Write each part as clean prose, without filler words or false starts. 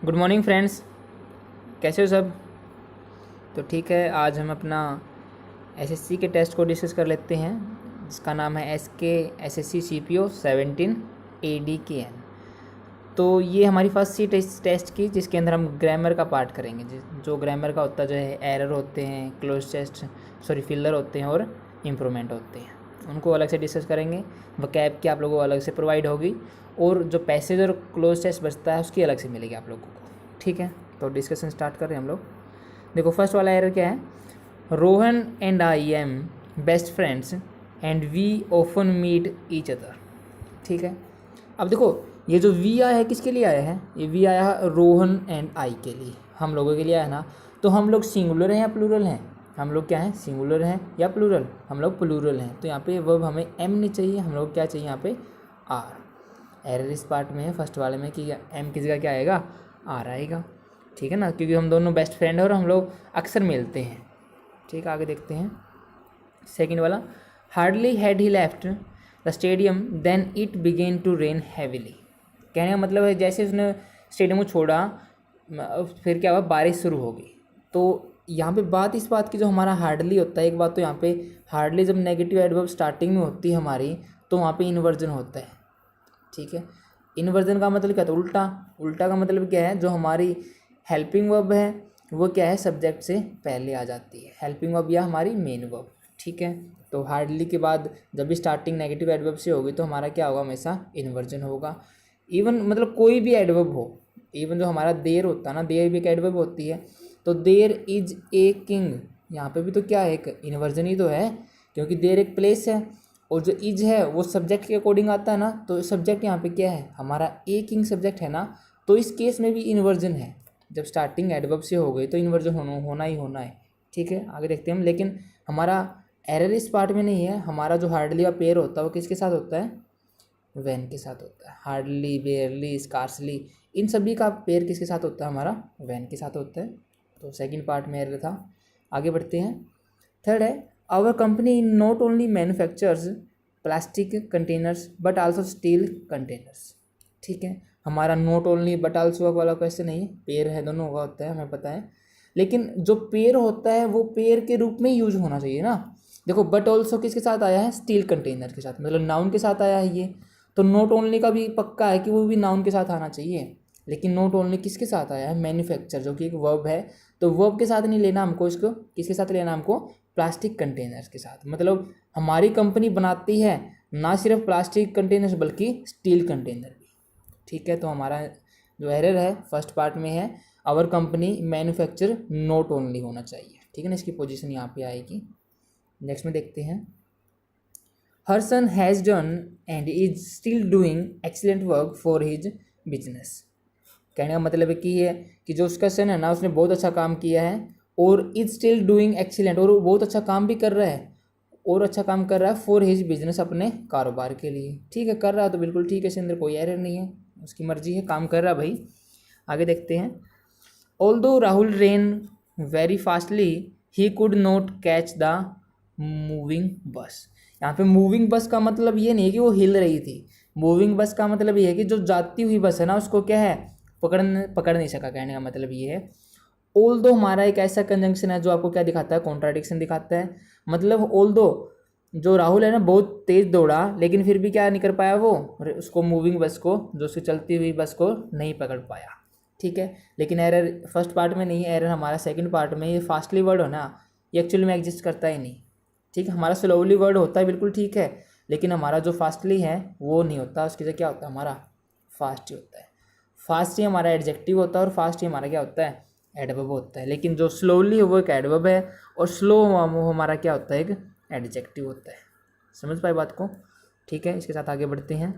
Good morning friends, कैसे हो सब। तो ठीक है, आज हम अपना एसएससी के टेस्ट को डिस्कस कर लेते हैं जिसका नाम है एसके एसएससी सीपीओ 17 ADKN। तो ये हमारी फर्स्ट सी टेस्ट की जिसके अंदर हम ग्रामर का पार्ट करेंगे। जो ग्रामर का होता है, जो है एरर होते हैं, क्लोज टेस्ट फिलर होते हैं और इम्प्रूवमेंट होते हैं, उनको अलग से डिस्कस करेंगे। वकैब की आप लोगों को अलग से प्रोवाइड होगी और जो पैसेज और क्लोज टेस्ट बचता है उसकी अलग से मिलेगी आप लोगों को। ठीक है, तो डिस्कशन स्टार्ट कर रहे हैं हम लोग। देखो फर्स्ट वाला एरर क्या है, Rohan and I am best friends and we often meet each other. ठीक है, अब देखो ये जो वी आया है किसके लिए आया है, ये वी आया है रोहन एंड आई के लिए, हम लोगों के लिए आया ना। तो हम लोग सिंगुलर हैं या प्लूरल हैं, हम लोग क्या हैं, सिंगुलर हैं या प्लूरल, हम लोग प्लूरल हैं। तो यहाँ पे वर्ब हमें एम नहीं चाहिए, हम लोग क्या चाहिए यहाँ पे आर। एरर इस पार्ट में है फर्स्ट वाले में कि एम की जगह क्या आएगा, आर आएगा। ठीक है ना, क्योंकि हम दोनों बेस्ट फ्रेंड हैं और हम लोग अक्सर मिलते हैं। ठीक है, आगे देखते हैं सेकंड वाला, hardly had he left the stadium then it began to rain heavily. कहने का मतलब है जैसे उसने स्टेडियम को छोड़ा फिर क्या हुआ, बारिश शुरू हो गई। तो यहाँ पे बात इस बात की, जो हमारा हार्डली होता है, एक बात तो यहाँ पे हार्डली जब नेगेटिव एडवर्ब स्टार्टिंग में होती है हमारी, तो वहाँ पे इन्वर्जन होता है। ठीक है, इन्वर्जन का मतलब क्या था, उल्टा। उल्टा का मतलब क्या है, जो हमारी हेल्पिंग वर्ब है वो क्या है, सब्जेक्ट से पहले आ जाती है, हेल्पिंग वर्ब या हमारी मेन वर्ब। ठीक है, तो हार्डली के बाद जब भी स्टार्टिंग नेगेटिव एडवर्ब से होगी तो हमारा क्या होगा, हमेशा इन्वर्जन होगा। इवन मतलब कोई भी एडवर्ब हो, इवन जो हमारा देर होता है ना, देर भी एक एडवर्ब होती है। तो देर इज ए किंग, यहाँ पे भी तो क्या है, एक इन्वर्जन ही तो है, क्योंकि देर एक प्लेस है और जो इज है वो सब्जेक्ट के अकॉर्डिंग आता है ना। तो सब्जेक्ट यहाँ पे क्या है, हमारा ए किंग सब्जेक्ट है ना, तो इस केस में भी इन्वर्जन है। जब स्टार्टिंग एडवर्ब से हो गई तो इन्वर्जन होना ही होना है। ठीक है, आगे देखते हैं हम। लेकिन हमारा एरर इस पार्ट में नहीं है, हमारा जो हार्डली का पेयर होता है वो किसके साथ होता है, वैन के साथ होता है। हार्डली, बेयरली, स्कार्सली, इन सभी का पेयर किसके साथ होता है, हमारा वैन के साथ होता है। तो सेकंड पार्ट में एरर था। आगे बढ़ते हैं, थर्ड है, our company not only manufactures plastic containers but also steel containers. ठीक है, हमारा नॉट ओनली बट आल्सो वाला क्वेश्चन नहीं है, पेयर है, दोनों होगा होता है, हमें पता है। लेकिन जो पेयर होता है वो पेयर के रूप में यूज होना चाहिए ना। देखो बट ऑल्सो किसके साथ आया है, स्टील कंटेनर के साथ, मतलब नाउन के साथ आया है ये। तो नॉट ओनली का भी पक्का है कि वो भी नाउन के साथ आना चाहिए। लेकिन नॉट ओनली किसके साथ आया है, मैन्युफैक्चर, जो कि एक वर्ब है। तो वर्ब के साथ नहीं लेना हमको, इसको किसके साथ लेना हमको, प्लास्टिक कंटेनर्स के साथ। मतलब हमारी कंपनी बनाती है ना सिर्फ प्लास्टिक कंटेनर्स बल्कि स्टील कंटेनर भी। ठीक है, तो हमारा जो एरर है फर्स्ट पार्ट में है, our company manufacture not only होना चाहिए। ठीक है ना, इसकी पोजीशन यहाँ पे आएगी। नेक्स्ट में देखते हैं, her son has done and is still doing excellent work for his business. कहने का मतलब है कि ये कि जो उसका सन है ना, उसने बहुत अच्छा काम किया है और इज स्टिल डूइंग एक्सीलेंट, और वो बहुत अच्छा काम भी कर रहा है, और अच्छा काम कर रहा है फॉर हिज बिजनेस, अपने कारोबार के लिए। ठीक है, कर रहा है तो बिल्कुल ठीक है, इसके अंदर कोई एरर नहीं है, उसकी मर्जी है, काम कर रहा है भाई। आगे देखते हैं, although Rahul rain very fastly he could not catch the moving बस। यहाँ पे मूविंग बस का मतलब ये नहीं है कि वो हिल रही थी, मूविंग बस का मतलब ये है कि जो जाती हुई बस है ना उसको क्या है, पकड़ नहीं सका। कहने का मतलब ये है, ऑल दो हमारा एक ऐसा कंजंक्शन है जो आपको क्या दिखाता है, कॉन्ट्राडिक्शन दिखाता है। मतलब ऑल दो जो राहुल है ना बहुत तेज दौड़ा, लेकिन फिर भी क्या नहीं कर पाया वो, उसको मूविंग बस को, जो उसकी चलती हुई बस को नहीं पकड़ पाया। ठीक है, लेकिन एरर फर्स्ट पार्ट में नहीं है, एरर हमारा सेकंड पार्ट में। ये फास्टली वर्ड हो ना, ये एक्चुअली में एग्जिस्ट करता ही नहीं। ठीक है, हमारा स्लोली वर्ड होता है बिल्कुल ठीक है, लेकिन हमारा जो फास्टली है वो नहीं होता, उसकी जगह क्या होता है, हमारा फास्ट ही होता है। फास्ट ही हमारा एडजेक्टिव होता है और फास्ट ही हमारा क्या होता है, एडवर्ब होता है। लेकिन जो स्लोली है वो एक एडवर्ब है और स्लो हमारा क्या होता है, एक एडजेक्टिव होता है। समझ पाए बात को। ठीक है, इसके साथ आगे बढ़ते हैं,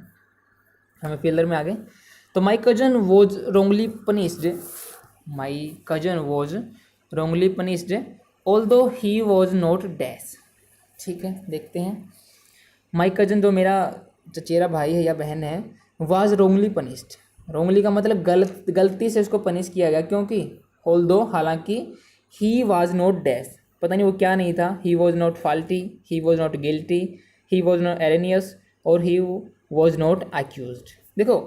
हमें फिलर में आगे। तो my cousin was wrongly punished, my cousin was wrongly punished although he was not dash. ठीक है, देखते हैं, माई कजन जो मेरा चचेरा भाई है या बहन है, वाज रोंगली पनिश्ड। रोंगली का मतलब गलती से उसको पनिश किया गया, क्योंकि ऑल्दो हालांकि, ही वाज नॉट डैश, पता नहीं वो क्या नहीं था, he was not faulty, he was not guilty, he was not erroneous और ही वॉज नॉट अक्यूज्ड। देखो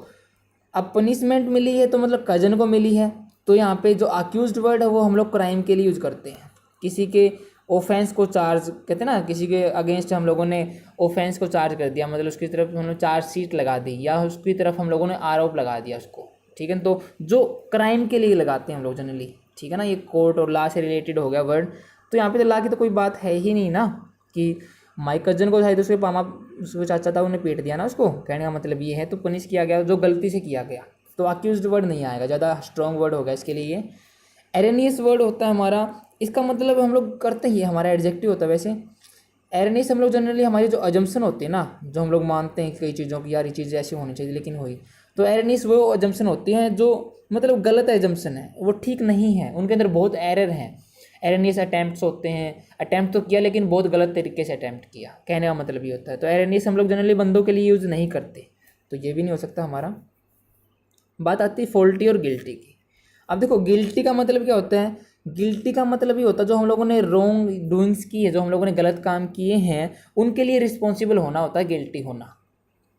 अब पनिशमेंट मिली है तो मतलब कजन को मिली है, तो यहाँ पे जो अक्यूज्ड वर्ड है वो हम लोग क्राइम के लिए यूज करते हैं। किसी के ऑफेंस को चार्ज कहते हैं ना, किसी के अगेंस्ट हम लोगों ने ऑफेंस को चार्ज कर दिया, मतलब उसकी तरफ हमने चार्जशीट लगा दी या उसकी तरफ हम लोगों ने आरोप लगा दिया उसको, ठीक है। तो जो क्राइम के लिए लगाते हैं हम लोग जनरली, ठीक है ना। ये कोर्ट और लॉ से रिलेटेड हो गया वर्ड। तो यहाँ पे तो लॉ की तो कोई बात है ही नहीं ना, कि माई कजन को शायद उसके पामा उसको चाचा था उन्हें पीट दिया ना उसको, कहने का मतलब ये है। तो पनिश किया गया जो गलती से किया गया, तो अक्यूज्ड वर्ड नहीं आएगा, ज़्यादा स्ट्रॉन्ग वर्ड होगा इसके लिए। एरेनियस वर्ड होता है हमारा, इसका मतलब हम लोग करते ही हमारा एडजेक्टिव होता है। वैसे एरेनियस हम लोग जनरली हमारी जो अजम्पशन होती है ना, जो हम लोग मानते हैं कई चीज़ों की, यार ये चीज़ ऐसी होनी चाहिए लेकिन हुई, तो एरेनियस वो अजम्पशन होती हैं जो मतलब गलत एजम्पशन है, वो ठीक नहीं है, उनके अंदर बहुत एरर हैं। एरेनियस अटैम्प्ट्स होते हैं, अटैम्प्ट तो किया लेकिन बहुत गलत तरीके से अटैम्प्ट किया, कहने का मतलब ये होता है। तो एरेनियस हम लोग जनरली बंदों के लिए यूज़ नहीं करते, तो ये भी नहीं हो सकता हमारा। बात आती है फॉल्टी और गिल्टी की। अब देखो गिल्टी का मतलब क्या होता है, गिल्टी का मतलब ये होता है जो हम लोगों ने रॉन्ग डूइंग्स की है, जो हम लोगों ने गलत काम किए हैं, उनके लिए रिस्पॉन्सिबल होना होता है गिल्टी होना,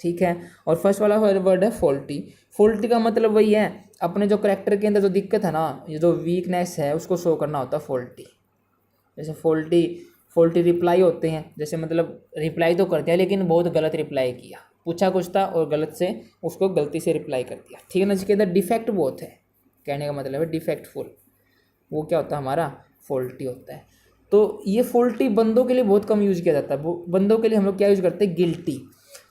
ठीक है। और फर्स्ट वाला वर्ड है फॉल्टी। फॉल्टी का मतलब वही है, अपने जो करेक्टर के अंदर जो दिक्कत है ना, ये जो वीकनेस है उसको शो करना होता है फॉल्टी। जैसे फॉल्टी रिप्लाई होते हैं, जैसे मतलब रिप्लाई तो कर दिया लेकिन बहुत गलत रिप्लाई किया, पूछा कुछ था और गलत से उसको गलती से रिप्लाई कर दिया, ठीक है ना। जिसके अंदर डिफेक्ट बहुत है, कहने का मतलब है डिफेक्टफुल, वो क्या होता है हमारा फॉल्टी होता है। तो ये फॉल्टी बंदों के लिए बहुत कम यूज़ किया जाता है। वो बंदों के लिए हम लोग क्या यूज़ करते हैं, गिल्टी,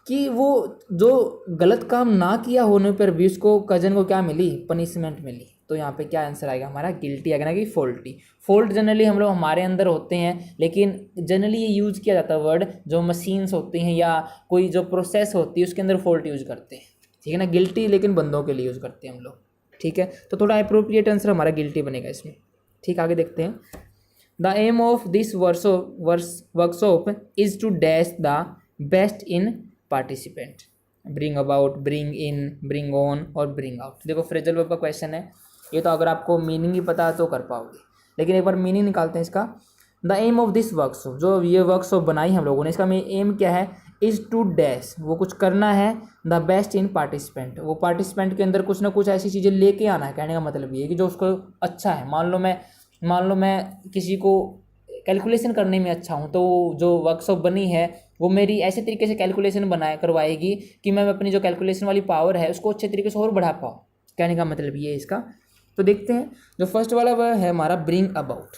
कि वो जो गलत काम ना किया होने पर भी उसको कजन को क्या मिली, पनिशमेंट मिली। तो यहाँ पे क्या आंसर आएगा हमारा, गिल्टी आएगा ना कि फॉल्टी। फॉल्ट जनरली हम लोग हमारे अंदर होते हैं, लेकिन जनरली ये यूज़ किया जाता है वर्ड जो मशीन्स होती हैं या कोई जो प्रोसेस होती है उसके अंदर फॉल्ट यूज़ करते हैं, ठीक है ना। गिल्टी लेकिन बंदों के लिए यूज़ करते हैं हम लोग, ठीक है। तो थोड़ा अप्रोप्रिएट आंसर हमारा गिल्टी बनेगा इसमें, ठीक। आगे देखते हैं। The aim of this workshop is to dash the best in participant, bring about, bring in, bring on और ब्रिंग आउट। देखो फ्रेजल वर्ब का क्वेश्चन है ये, तो अगर आपको मीनिंग ही पता है तो कर पाओगे, लेकिन एक बार मीनिंग निकालते हैं इसका। The aim of this workshop, जो ये वर्कशॉप बनाई हम लोगों ने, इसका एम क्या है, इज़ टू डैश, वो कुछ करना है, द बेस्ट इन पार्टिसिपेंट, वो पार्टिसिपेंट के अंदर कुछ ना कुछ ऐसी चीज़ें लेके आना है। कहने का मतलब ये है कि जो उसको अच्छा है, मान लो मैं किसी को कैलकुलेशन करने में अच्छा हूँ, तो जो वर्कशॉप बनी है वो मेरी ऐसे तरीके से कैलकुलेशन करवाएगी कि मैं अपनी जो कैलकुलेशन वाली पावर है उसको अच्छे तरीके से और बढ़ा पाऊँ। कहने का मतलब ये है इसका। तो देखते हैं, जो फर्स्ट वाला वह है हमारा ब्रिंग अबाउट।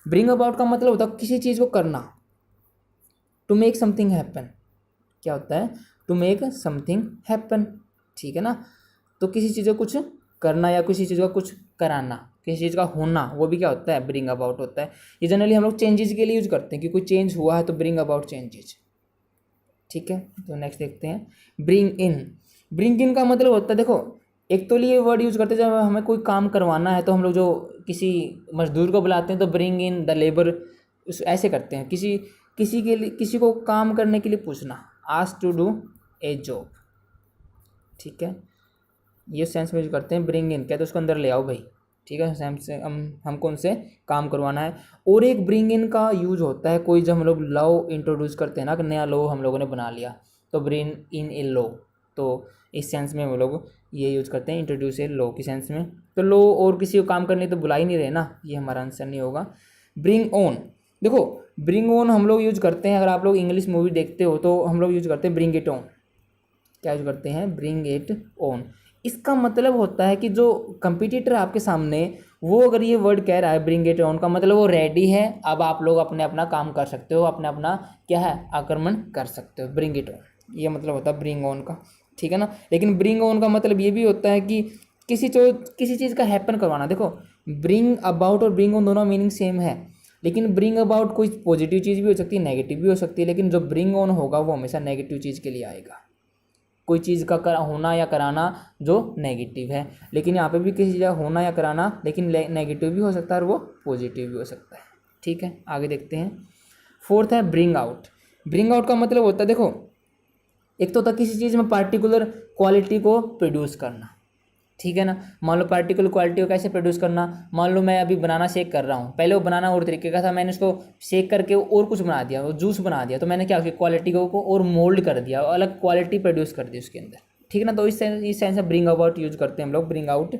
ब्रिंग अबाउट का मतलब होता है किसी चीज़ को करना, टू मेक समथिंग हैपन। क्या होता है, टू मेक समथिंग हैपन, ठीक है ना। तो किसी चीज़ को कुछ करना या किसी चीज़ का कुछ कराना, किसी चीज़ का होना, वो भी क्या होता है, ब्रिंग अबाउट होता है। ये जनरली हम लोग चेंजेस के लिए यूज करते हैं कि कोई चेंज हुआ है तो ब्रिंग अबाउट चेंजेस, ठीक है। तो नेक्स्ट देखते हैं, ब्रिंग इन। ब्रिंग इन का मतलब होता है, देखो एक तो लिए वर्ड यूज करते हैं जब हमें कोई काम करवाना है, तो हम लोग जो किसी मजदूर को बुलाते हैं तो ब्रिंग इन द लेबर, ऐसे करते हैं। किसी के लिए, किसी को काम करने के लिए पूछना, ask to do a job, ठीक है। ये सेंस में यूज करते हैं ब्रिंग इन, कहते हैं उसको अंदर ले आओ भाई, ठीक है, से हमको उनसे काम करवाना है। और एक ब्रिंग इन का यूज होता है कोई, जब हम लोग लॉ इंट्रोड्यूस करते हैं ना, कि नया लॉ हम लोगों ने बना लिया, तो ब्रिंग इन ए लॉ, तो इस सेंस में हम लोग ये यूज करते हैं, इंट्रोड्यूस ए लॉ की सेंस में। तो लॉ और किसी को काम करने तो बुला ही नहीं रहे ना, ये हमारा आंसर नहीं होगा। ब्रिंग ऑन, देखो ब्रिंग ऑन हम लोग यूज करते हैं, अगर आप लोग इंग्लिश मूवी देखते हो तो हम लोग यूज करते हैं ब्रिंग इट ऑन। क्या यूज करते हैं, ब्रिंग इट ऑन। इसका मतलब होता है कि जो कंपटीटर आपके सामने, वो अगर ये वर्ड कह रहा है ब्रिंग इट ऑन, का मतलब वो रेडी है, अब आप लोग अपने अपना काम कर सकते हो, अपने अपना क्या है, आक्रमण कर सकते हो, ब्रिंग इट ऑन, ये मतलब होता है ब्रिंग ऑन का, ठीक है ना। लेकिन ब्रिंग ऑन का मतलब ये भी होता है कि किसी चीज़ का हैपन करवाना। देखो ब्रिंग अबाउट और ब्रिंग ऑन दोनों मीनिंग सेम है, लेकिन ब्रिंग अबाउट कोई पॉजिटिव चीज़ भी हो सकती है, नेगेटिव भी हो सकती है, लेकिन जो ब्रिंग ऑन होगा वो हमेशा नेगेटिव चीज़ के लिए आएगा, कोई चीज़ का होना या कराना जो नेगेटिव है। लेकिन यहाँ पे भी किसी चीज़ का होना या कराना, लेकिन नेगेटिव भी हो सकता है और वो पॉजिटिव भी हो सकता है, ठीक है। आगे देखते हैं, फोर्थ है ब्रिंग आउट। ब्रिंग आउट का मतलब होता है, देखो एक तो होता है किसी चीज़ में पार्टिकुलर क्वालिटी को प्रोड्यूस करना, ठीक है ना। मान लो पार्टिकुलर क्वालिटी को कैसे प्रोड्यूस करना, मान लो मैं अभी बनाना शेक कर रहा हूँ, पहले वो बनाना और तरीके का था, मैंने उसको शेक करके और कुछ बना दिया, वो जूस बना दिया, तो मैंने क्या किया, क्वालिटी को और मोल्ड कर दिया, अलग क्वालिटी प्रोड्यूस कर दी उसके अंदर, ठीक है ना। तो इस सेंस में ब्रिंग आउट यूज करते हैं हम लोग, ब्रिंग आउट।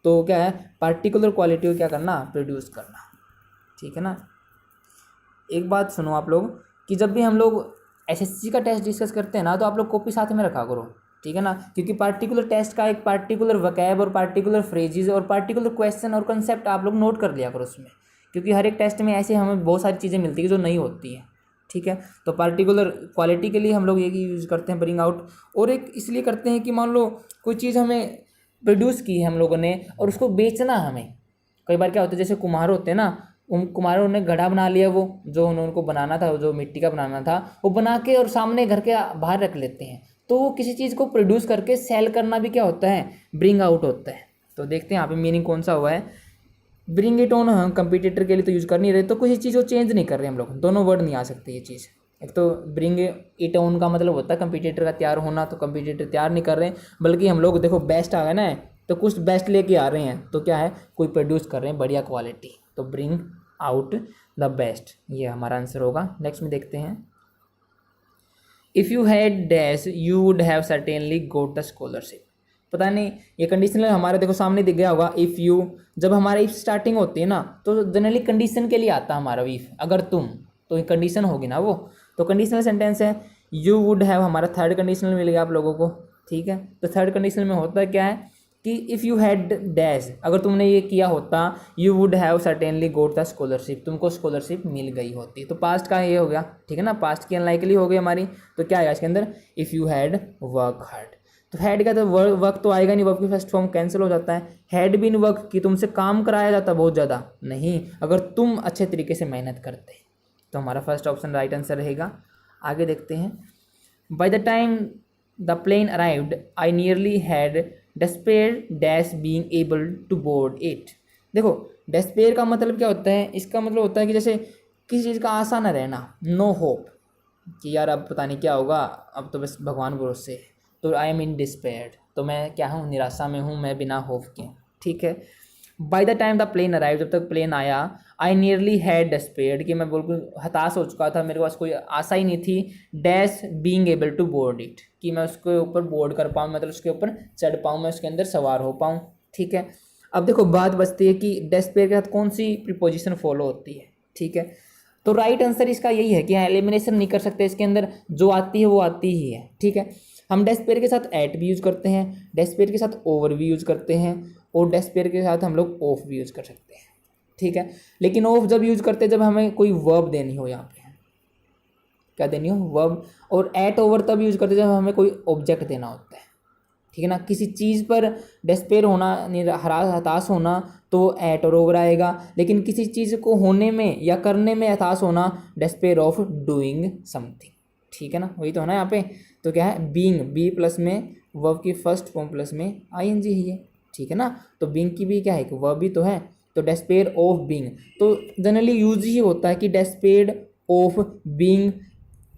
तो क्या है, पार्टिकुलर क्वालिटी को क्या करना, प्रोड्यूस करना, ठीक है ना। एक बात सुनो आप लोग कि जब भी हम लोग एसएससी का टेस्ट डिस्कस करते हैं ना, तो आप लोग कॉपी साथ में रखा करो, ठीक है ना। क्योंकि पार्टिकुलर टेस्ट का एक पार्टिकुलर वकैब और पार्टिकुलर फ्रेजेस और पार्टिकुलर क्वेश्चन और कंसेप्ट आप लोग नोट कर लिया करो उसमें, क्योंकि हर एक टेस्ट में ऐसे हमें बहुत सारी चीज़ें मिलती है जो नहीं होती है, ठीक है। तो पार्टिकुलर क्वालिटी के लिए हम लोग ये यूज़ करते हैं ब्रिंग आउट। और एक इसलिए करते हैं कि मान लो कोई चीज़ हमें प्रोड्यूस की है हम लोगों ने और उसको बेचना हमें, कई बार क्या होता है जैसे कुम्हार होते हैं ना, उन कुम्हारों ने घड़ा बना लिया, वो जो उनको बनाना था, जो मिट्टी का बनाना था वो बना के और सामने घर के बाहर रख लेते हैं। तो वो किसी चीज़ को प्रोड्यूस करके सेल करना भी क्या होता है, ब्रिंग आउट होता है। तो देखते हैं यहाँ पे मीनिंग कौन सा हुआ है। ब्रिंग इट ऑन हम कंपटीटर के लिए तो यूज़ कर नहीं रहे, तो किसी चीज़ को चेंज नहीं कर रहे हम लोग, दोनों वर्ड नहीं आ सकते ये चीज़। एक तो ब्रिंग इट ऑन का मतलब होता है कंपटीटर का तैयार होना, तो कंपटीटर तैयार नहीं कर रहे हैं, बल्कि हम लोग देखो बेस्ट आ गए ना, तो कुछ बेस्ट लेके आ रहे हैं, तो क्या है, कोई प्रोड्यूस कर रहे हैं बढ़िया क्वालिटी, तो ब्रिंग आउट द बेस्ट, ये हमारा आंसर होगा। नेक्स्ट में देखते हैं, if you had dash you would have certainly goat the scholarship. पता नहीं ये कंडीशनल हमारे देखो सामने दिख गया होगा, इफ़ यू, जब हमारा इफ स्टार्टिंग होती है ना तो जनरली कंडीशन के लिए आता है हमारा इफ, अगर तुम, तो कंडीशन होगी ना वो, तो कंडीशनल सेंटेंस है। यू वुड हैव हमारा थर्ड कंडीशनल मिल गया आप लोगों को, ठीक है। तो थर्ड कंडीशनल में होता है क्या है कि इफ़ यू हैड डैश, अगर तुमने ये किया होता, you would have certainly goat the scholarship, तुमको स्कॉलरशिप मिल गई होती। तो पास्ट का ये हो गया, ठीक है ना, पास्ट की अनलाइकली हो गई हमारी। तो क्या आएगा इसके अंदर, if you had work hard. तो हैड का तो वर्क तो आएगा नहीं, वर्क की फर्स्ट फॉर्म कैंसिल हो जाता है। हैड बीन वर्क की तुमसे काम कराया जाता बहुत ज़्यादा, नहीं, अगर तुम अच्छे तरीके से मेहनत करते। तो हमारा फर्स्ट ऑप्शन राइट आंसर रहेगा। आगे देखते हैं, by the time the plane arrived I nearly had despair dash being able to board it. देखो डेस्पेयर का मतलब क्या होता है, इसका मतलब होता है कि जैसे किसी चीज़ का आशा न रहना, नो होप, कि यार अब पता नहीं क्या होगा, अब तो बस भगवान भरोसे। तो आई एम इन डिस्पेयर, तो मैं क्या हूँ, निराशा में हूँ, मैं बिना होप के, ठीक है। By the time the plane arrive, जब तक प्लेन आया, आई नियरली हैड डेस्पेयर्ड, कि मैं बिल्कुल हताश हो चुका था, मेरे पास कोई आशा ही नहीं थी। Dash being able to board it, कि मैं उसके ऊपर बोर्ड कर पाऊँ, मतलब उसके ऊपर चढ़ पाऊँ, मैं उसके अंदर सवार हो पाऊँ, ठीक है। अब देखो बात बचती है कि डेस्पेयर के साथ कौन सी प्रीपोजिशन फॉलो होती है, ठीक है। तो राइट आंसर इसका यही है कि एलिमिनेशन नहीं कर सकते, इसके अंदर जो आती है वो आती ही है, ठीक है। हम डेस्पेयर के साथ एट भी यूज़ करते हैं, डेस्पेयर के साथ ओवर भी यूज़ करते हैं, और डेस्पेयर के साथ हम लोग ऑफ भी यूज़ कर सकते हैं, ठीक है। लेकिन ऑफ जब यूज़ करते हैं जब हमें कोई वर्ब देनी हो, यहाँ पे क्या देनी हो, वर्ब। और एट ओवर तब यूज़ करते हैं जब हमें कोई ऑब्जेक्ट देना होता है, ठीक है ना। किसी चीज़ पर डेस्पेयर होना, हताश होना, तो एट और ओवर आएगा। लेकिन किसी चीज़ को होने में या करने में हताश होना, डेस्पेयर ऑफ डूइंग समथिंग, ठीक है ना, वही तो है ना यहाँ पे। तो क्या है, बीइंग, बी प्लस में वर्ब की फर्स्ट फॉर्म प्लस में आईएनजी ही है, ठीक है ना। तो बीइंग की भी क्या है, कि वर्ब भी तो है। तो डेस्पेयर ऑफ बीइंग, तो जनरली यूज ही होता है कि डेस्पेयर ऑफ बीइंग,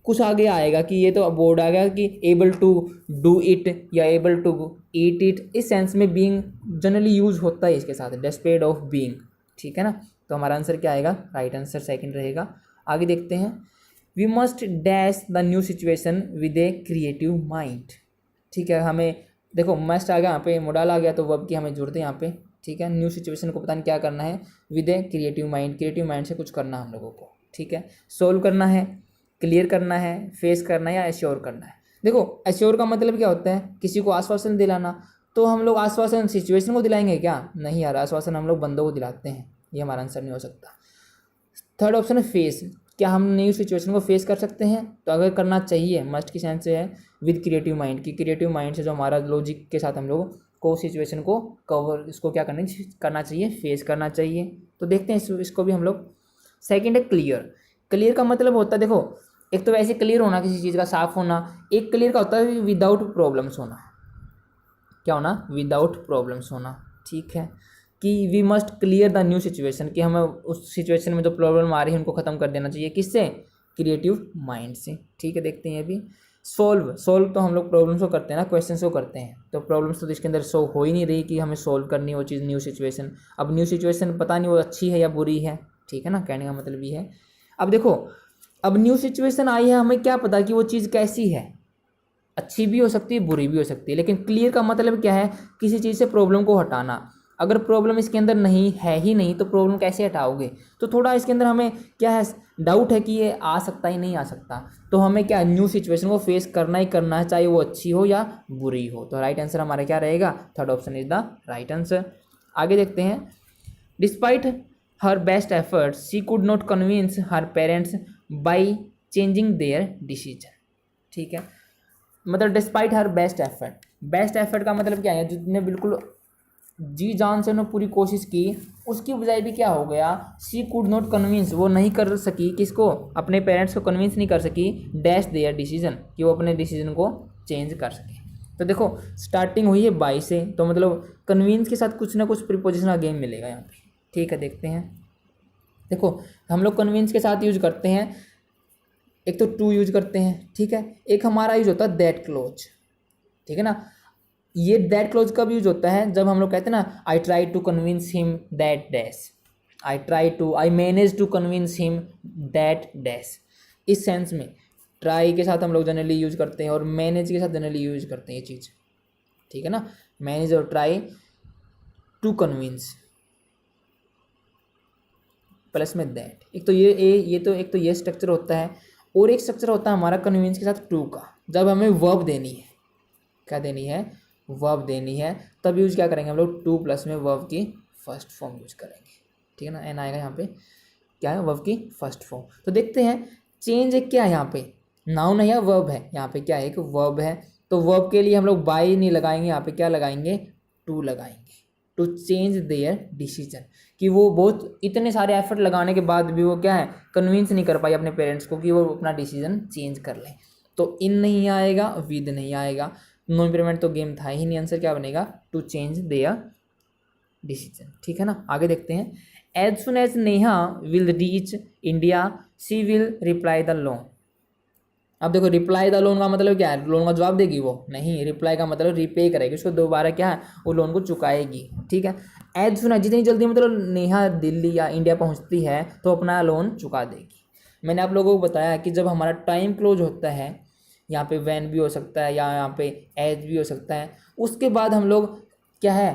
कुछ आगे आएगा कि ये तो बोर्ड आ गया कि एबल टू डू इट या एबल टू ईट इट, इस सेंस में बीइंग जनरली यूज होता है इसके साथ, डेस्पेयर ऑफ बीइंग, ठीक है ना। तो हमारा आंसर क्या आएगा, राइट आंसर सेकंड रहेगा। आगे देखते हैं, we must dash the new situation with a creative mind, ठीक है। हमें देखो मस्ट आ गया यहाँ पे, मोडाल आ गया, तो वर्ब की हमें जरूरत है यहाँ पे, ठीक है। न्यू सिचुएशन को पता नहीं क्या करना है, with a creative mind, creative mind से कुछ करना हम लोगों को, ठीक है। सोल्व करना है, क्लियर करना है, फेस करना है, या एश्योर करना है। देखो एश्योर का मतलब क्या होता है, किसी को आश्वासन दिलाना। तो हम लोग आश्वासन सिचुएशन को दिलाएंगे क्या, नहीं यार, आश्वासन हम लोग बंदों को दिलाते हैं, ये हमारा आंसर नहीं हो सकता। थर्ड ऑप्शन है फेस, क्या हम न्यू सिचुएशन को फेस कर सकते हैं, तो अगर करना चाहिए, मस्ट की सेंस से है विद क्रिएटिव माइंड, की क्रिएटिव माइंड से जो हमारा लॉजिक के साथ हम लोग को सिचुएशन को कवर, इसको क्या करना चाहिए, फेस करना चाहिए। तो देखते हैं इसको भी हम लोग। सेकेंड है क्लियर, क्लियर का मतलब होता है, देखो एक तो वैसे क्लियर होना, किसी चीज़ का साफ होना, एक क्लियर का होता है विदाउट प्रॉब्लम्स होना, क्या होना, विदाउट प्रॉब्लम्स होना, ठीक है। कि we must clear the new situation, कि हमें उस सिचुएशन में जो प्रॉब्लम आ रही है उनको ख़त्म कर देना चाहिए, किससे, क्रिएटिव माइंड से, ठीक है। देखते हैं अभी सोल्व तो हम लोग प्रॉब्लम्स को करते हैं ना, क्वेश्चंस को करते हैं, तो प्रॉब्लम्स तो इसके अंदर शो हो ही नहीं रही कि हमें सोल्व करनी है वो चीज़, न्यू सिचुएशन। अब न्यू सिचुएशन पता नहीं वो अच्छी है या बुरी है, ठीक है ना, कहने का मतलब ये है। अब देखो अब न्यू सिचुएशन आई है, हमें क्या पता कि वो चीज़ कैसी है, अच्छी भी हो सकती है, बुरी भी हो सकती है, लेकिन क्लियर का मतलब क्या है, किसी चीज़ से प्रॉब्लम को हटाना। अगर प्रॉब्लम इसके अंदर नहीं है ही नहीं तो प्रॉब्लम कैसे हटाओगे। तो थोड़ा इसके अंदर हमें क्या है, डाउट है कि ये आ सकता ही नहीं आ सकता। तो हमें क्या, न्यू सिचुएशन को फेस करना ही करना है, चाहे वो अच्छी हो या बुरी हो। तो राइट आंसर हमारा क्या रहेगा, third option is the right answer. आगे देखते हैं। Despite her best efforts she could not convince her parents by changing their decision. ठीक है, मतलब despite her best effort, best effort का मतलब क्या है, जितने बिल्कुल जी जान से उन्होंने पूरी कोशिश की, उसकी बजाय भी क्या हो गया, शी कुड नॉट कन्विंस, वो नहीं कर सकी, किसको, अपने पेरेंट्स को कन्विंस नहीं कर सकी, डैश देयर डिसीजन, कि वो अपने डिसीजन को चेंज कर सके। तो देखो स्टार्टिंग हुई है बाई से, तो मतलब कन्विंस के साथ कुछ ना कुछ प्रीपोजिशन का गेम मिलेगा यहाँ पे। ठीक है, देखते हैं। देखो हम लोग कन्विंस के साथ यूज करते हैं, एक तो टू यूज करते हैं, ठीक है, एक हमारा यूज होता है दैट क्लोज। ठीक है ना, ये दैट क्लोज कब यूज होता है, जब हम लोग कहते हैं ना, I try to convince him that dash, I manage to convince him that dash. इस सेंस में ट्राई के साथ हम लोग जनरली यूज करते हैं और मैनेज के साथ जनरली यूज करते हैं ये चीज़। ठीक है ना, मैनेज और ट्राई टू कन्विंस प्लस में दैट। एक तो एक तो ये स्ट्रक्चर होता है, और एक स्ट्रक्चर होता है हमारा कन्विंस के साथ टू का, जब हमें वर्ब देनी है, क्या देनी है, वर्ब देनी है, तब यूज क्या करेंगे हम लोग, टू प्लस में वर्ब की फर्स्ट फॉर्म यूज करेंगे। ठीक है ना, एन आएगा यहाँ पे, क्या है, वर्ब की फर्स्ट फॉर्म। तो देखते हैं चेंज एक क्या है यहाँ पे, नाउन है या वर्ब है, यहाँ पे क्या है, एक वर्ब है। तो वर्ब के लिए हम लोग बाई नहीं लगाएंगे, यहाँ पे क्या लगाएंगे, टू लगाएंगे, टू चेंज देयर डिसीजन, कि वो बहुत इतने सारे एफर्ट लगाने के बाद भी वो क्या है, कन्विंस नहीं कर पाई अपने पेरेंट्स को कि वो अपना डिसीजन चेंज कर लें। तो इन नहीं आएगा, विद नहीं आएगा, नो इम्प्लीमेंट तो गेम था ही नहीं, आंसर क्या बनेगा, टू चेंज देयर डिसीजन। ठीक है ना, आगे देखते हैं। As soon as Neha will reach India she will reply the loan. अब देखो रिप्लाई द लोन का मतलब क्या है, लोन का जवाब देगी वो नहीं, रिप्लाई का मतलब रिपे करेगी, उसको दोबारा क्या है, वो लोन को चुकाएगी। ठीक है, एज सुना जितनी जल्दी मतलब नेहा दिल्ली या इंडिया पहुंचती है तो अपना लोन चुका देगी। मैंने आप लोगों को बताया कि जब हमारा टाइम क्लोज होता है, यहाँ पे वैन भी हो सकता है या यहाँ पे एज भी हो सकता है, उसके बाद हम लोग क्या है,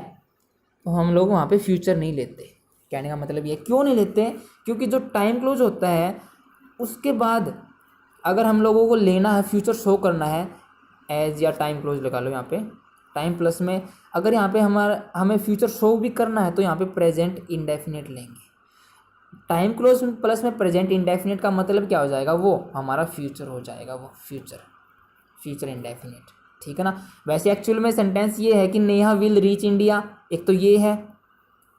हम लोग वहाँ पे फ्यूचर नहीं लेते। कहने का मतलब ये क्यों नहीं लेते, क्योंकि जो टाइम क्लोज होता है उसके बाद अगर हम लोगों को लेना है, फ्यूचर शो करना है, एज या टाइम क्लोज लगा लो यहाँ पे, टाइम प्लस में अगर यहाँ पे हमें फ्यूचर शो भी करना है तो यहाँ पे प्रेजेंट इंडेफिनिट लेंगे। टाइम क्लोज प्लस में प्रेजेंट इंडेफिनिट का मतलब क्या हो जाएगा, वो हमारा फ्यूचर हो जाएगा, वो फ्यूचर इंडेफिनिट। ठीक है ना, वैसे एक्चुअल में सेंटेंस ये है कि नेहा विल रीच इंडिया, एक तो ये है,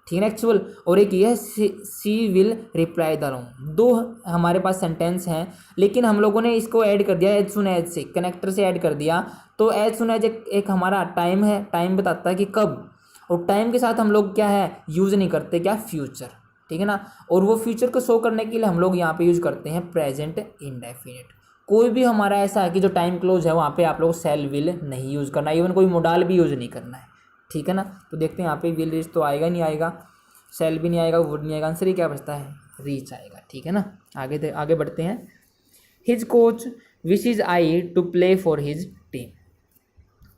ठीक है ना एक्चुअल, और एक ये है सी विल रिप्लाई द लोन। दो हमारे पास सेंटेंस हैं, लेकिन हम लोगों ने इसको ऐड कर दिया एज सुन एज से, कनेक्टर से ऐड कर दिया। तो एज सुन एज एक हमारा टाइम है, टाइम बताता है कि कब, और टाइम के साथ हम लोग क्या है, यूज़ नहीं करते क्या, फ्यूचर। ठीक है ना, और वो फ्यूचर को शो करने के लिए हम लोग यहाँ पे यूज़ करते हैं प्रेजेंट इंडेफिनिट। कोई भी हमारा ऐसा है कि जो टाइम क्लोज है वहाँ पे आप लोग सेल विल नहीं यूज़ करना, इवन कोई मोडाल भी यूज़ नहीं करना है। ठीक है ना, तो देखते हैं यहाँ पे विल रीच तो आएगा नहीं आएगा, सेल भी नहीं आएगा, वुड नहीं आएगा, आंसर ही क्या बचता है, रीच आएगा। ठीक है ना, आगे बढ़ते हैं। His coach wishes I to play for his team,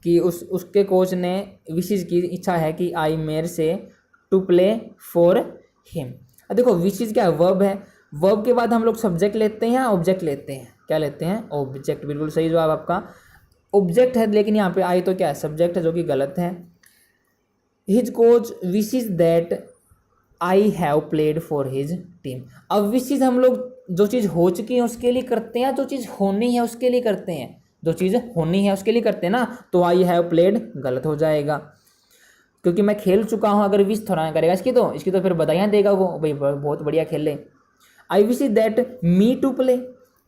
कि उसके कोच ने विशेज की इच्छा है कि आई मेरे से टू प्ले फॉर हिम। अब देखो विशेज क्या है, वर्ब है, वर्ब के बाद हम लोग सब्जेक्ट लेते हैं या ऑब्जेक्ट लेते हैं, क्या लेते हैं, ऑब्जेक्ट। बिल्कुल सही जवाब आपका, ऑब्जेक्ट है, लेकिन यहाँ पे आई तो क्या है, सब्जेक्ट है, जो कि गलत है। His coach wishes that I have played for his team. अब विशेज हम लोग जो चीज़ हो चुकी है उसके लिए करते हैं, जो चीज़ होनी है उसके लिए करते हैं, जो चीज़ होनी है उसके लिए करते हैं ना, तो आई हैव प्लेड गलत हो जाएगा, क्योंकि मैं खेल चुका हूँ, अगर विश थोड़ा करेगा इसकी तो फिर बधाइयाँ देगा वो, भाई बहुत बढ़िया खेले। I wish that me to play,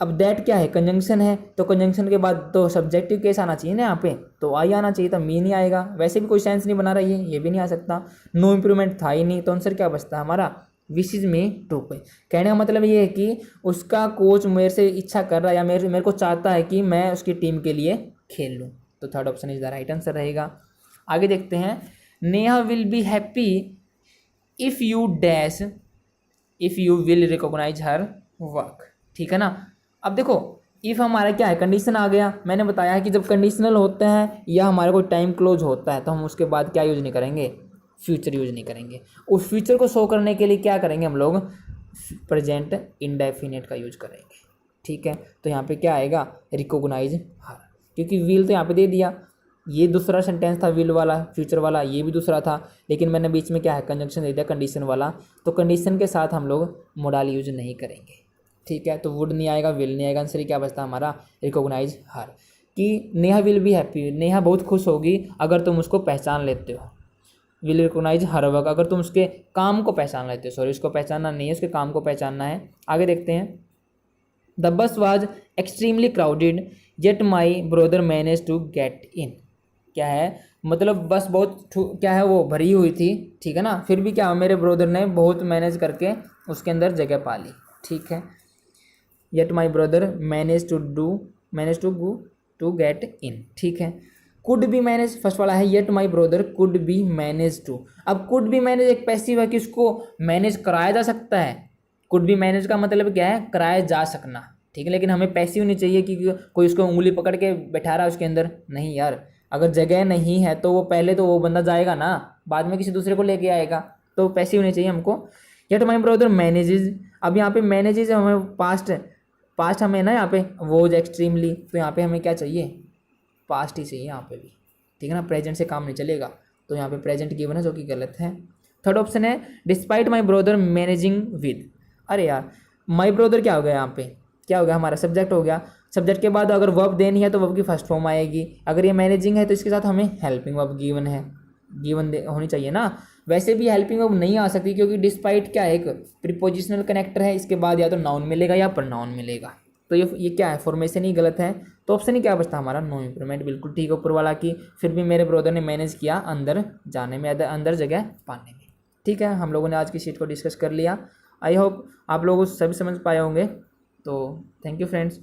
अब दैट क्या है, कंजंक्शन है, तो कंजंक्शन के बाद तो सब्जेक्टिव केस आना चाहिए ना यहाँ पे, तो आई आना चाहिए, तो मी नहीं आएगा, वैसे भी कोई सेंस नहीं बना रहा ये भी नहीं आ सकता, नो इम्प्रूवमेंट था ही नहीं, तो आंसर क्या बचता है हमारा, विशेज में टू पे। कहने का मतलब ये है कि उसका कोच मेरे से इच्छा कर रहा है या मेरे को चाहता है कि मैं उसकी टीम के लिए खेल लूँ, तो third option is the right answer रहेगा। आगे देखते हैं। Neha will be happy if you dash if you will recognise her work. ठीक है ना, अब देखो इफ़ हमारा क्या है, कंडीशन आ गया। मैंने बताया है कि जब कंडीशनल होता है या हमारा कोई टाइम क्लोज होता है तो हम उसके बाद क्या यूज़ नहीं करेंगे, फ्यूचर यूज़ नहीं करेंगे। उस फ्यूचर को शो करने के लिए क्या करेंगे हम लोग, प्रेजेंट इंडेफिनिट का यूज करेंगे। ठीक है, तो यहाँ पे क्या आएगा, रिकॉग्नाइज हर, क्योंकि विल तो यहाँ पे दे दिया, ये दूसरा सेंटेंस था विल वाला, फ्यूचर वाला ये भी दूसरा था, लेकिन मैंने बीच में क्या है, कंजंक्शन दे दिया कंडीशन वाला, तो कंडीशन के साथ हम लोग मोडाल यूज नहीं करेंगे। ठीक है, तो वुड नहीं आएगा, विल नहीं आएगा, आंसर क्या बचता हमारा, रिकॉग्नाइज हर, कि Neha will be happy, Neha बहुत खुश होगी अगर तुम उसको पहचान लेते हो। विल रिकॉग्नाइज हर वर्क, अगर तुम उसके काम को पहचान लेते हो, सॉरी उसको पहचानना नहीं है, उसके काम को पहचानना है। आगे देखते हैं, the bus was extremely crowded yet my brother manage to get in. क्या है, मतलब बस बहुत क्या है वो भरी हुई थी, ठीक है ना, फिर भी क्या मेरे ब्रदर ने बहुत मैनेज करके उसके अंदर जगह पा ली। ठीक है, yet my brother manage to go to get in. ठीक है, कुड बी मैनेज फर्स्ट वाला है, yet my brother could be manage to. अब कुड बी मैनेज एक पैसिव है कि उसको मैनेज कराया जा सकता है। कुड बी मैनेज का मतलब क्या है, कराया जा सकना। ठीक है, लेकिन हमें पैसिव नहीं चाहिए कि कोई उसको उंगली पकड़ के बैठा रहा है उसके अंदर, नहीं यार, अगर जगह नहीं है तो वो पहले तो वो बंदा जाएगा ना, बाद में किसी दूसरे को लेके आएगा, तो पैसिव नहीं चाहिए हमको। येट माई ब्रदर मैनेजेज, अब यहाँ पे मैनेजेज हमें पास्ट हमें ना यहाँ पे वोज एक्सट्रीमली, तो यहाँ पे हमें क्या चाहिए, पास्ट ही चाहिए यहाँ पे भी। ठीक है ना, प्रेजेंट से काम नहीं चलेगा, तो यहाँ पे प्रेजेंट गिवन है जो कि गलत है। थर्ड ऑप्शन है despite my brother managing with. अरे यार, माई ब्रदर क्या हो गया यहाँ पे, क्या हो गया, हमारा सब्जेक्ट हो गया। सब्जेक्ट के बाद अगर वर्ब देनी है तो वर्ब की फर्स्ट फॉर्म आएगी, अगर ये मैनेजिंग है तो इसके साथ हमें हेल्पिंग वर्ब गिवन है, होनी चाहिए ना। वैसे भी हेल्पिंग वर्ब नहीं आ सकती क्योंकि डिस्पाइट क्या है, एक प्रीपोजिशनल कनेक्टर है, इसके बाद या तो नाउन मिलेगा या प्रोनाउन मिलेगा, तो ये क्या है, फॉर्मेशन ही गलत है। तो ऑप्शन ही क्या बचता हमारा, नो इम्प्रूवमेंट, बिल्कुल ठीक है ऊपर वाला की, फिर भी मेरे ब्रदर ने मैनेज किया अंदर जाने में, अंदर जगह पाने में। ठीक है, हम लोगों ने आज की शीट को डिस्कस कर लिया। आई होप आप लोग सभी समझ पाए होंगे। तो थैंक यू फ्रेंड्स।